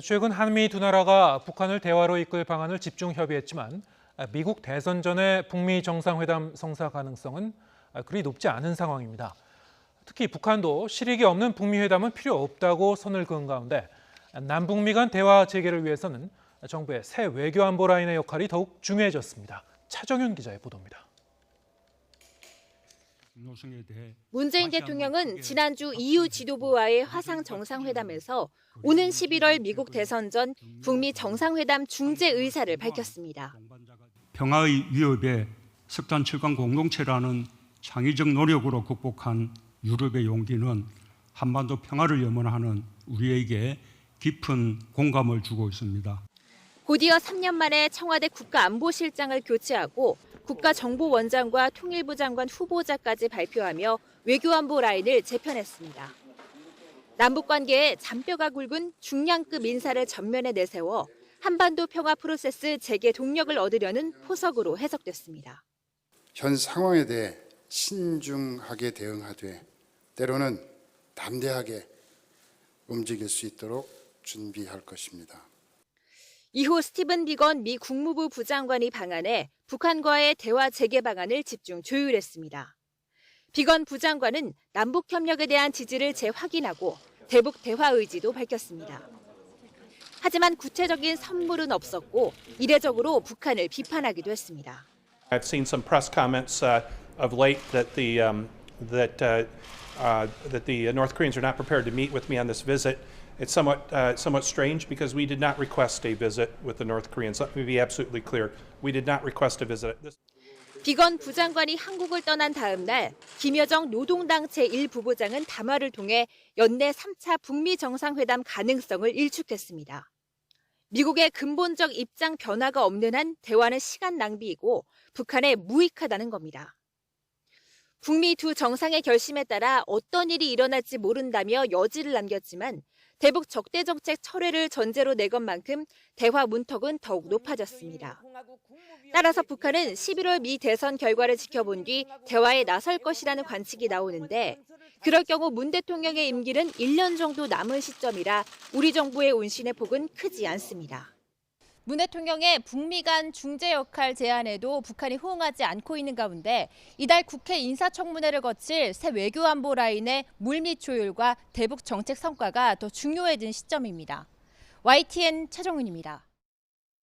최근 한미 두 나라가 북한을 대화로 이끌 방안을 집중 협의했지만 미국 대선 전에 북미 정상회담 성사 가능성은 그리 높지 않은 상황입니다. 특히 북한도 실익이 없는 북미 회담은 필요 없다고 선을 그은 가운데 남북미 간 대화 재개를 위해서는 정부의 새 외교안보 라인의 역할이 더욱 중요해졌습니다. 차정윤 기자의 보도입니다. 문재인 대통령은 지난주 EU 지도부와의 화상 정상회담에서 오는 11월 미국 대선 전 북미 정상회담 중재 의사를 밝혔습니다. 평화의 위협에 석탄 철강 공동체라는 창의적 노력으로 극복한 유럽의 용기는 한반도 평화를 염원하는 우리에게 깊은 공감을 주고 있습니다. 곧이어 3년 만에 청와대 국가안보실장을 교체하고 국가정보원장과 통일부 장관 후보자까지 발표하며 외교안보 라인을 재편했습니다. 남북관계에 잔뼈가 굵은 중량급 인사를 전면에 내세워 한반도 평화 프로세스 재개 동력을 얻으려는 포석으로 해석됐습니다. 현 상황에 대해 신중하게 대응하되 때로는 담대하게 움직일 수 있도록 준비할 것입니다. 이후 스티븐 비건 미 국무부 부장관이 방한해 북한과의 대화 재개 방안을 집중 조율했습니다. 비건 부장관은 남북 협력에 대한 지지를 재확인하고 대북 대화 의지도 밝혔습니다. 하지만 구체적인 선물은 없었고 이례적으로 북한을 비판하기도 했습니다. I've seen some press comments of late that the North Koreans are not prepared to meet with me on this visit. It's somewhat strange because we did not request a visit with the North Koreans. Let me be absolutely clear. We did not request a visit. 비건 부장관이 한국을 떠난 다음 날 김여정 노동당 제1부부장은 담화를 통해 연내 3차 북미 정상회담 가능성을 일축했습니다. 미국의 근본적 입장 변화가 없는 한 대화는 시간 낭비이고 북한에 무익하다는 겁니다. 북미 두 정상의 결심에 따라 어떤 일이 일어날지 모른다며 여지를 남겼지만 대북 적대 정책 철회를 전제로 내건 만큼 대화 문턱은 더욱 높아졌습니다. 따라서 북한은 11월 미 대선 결과를 지켜본 뒤 대화에 나설 것이라는 관측이 나오는데 그럴 경우 문 대통령의 임기는 1년 정도 남은 시점이라 우리 정부의 운신의 폭은 크지 않습니다. 문 대통령의 북미 간 중재 역할 제안에도 북한이 호응하지 않고 있는 가운데 이달 국회 인사청문회를 거칠 새 외교안보 라인의 물밑 조율과 대북 정책 성과가 더 중요해진 시점입니다. YTN 차정은입니다.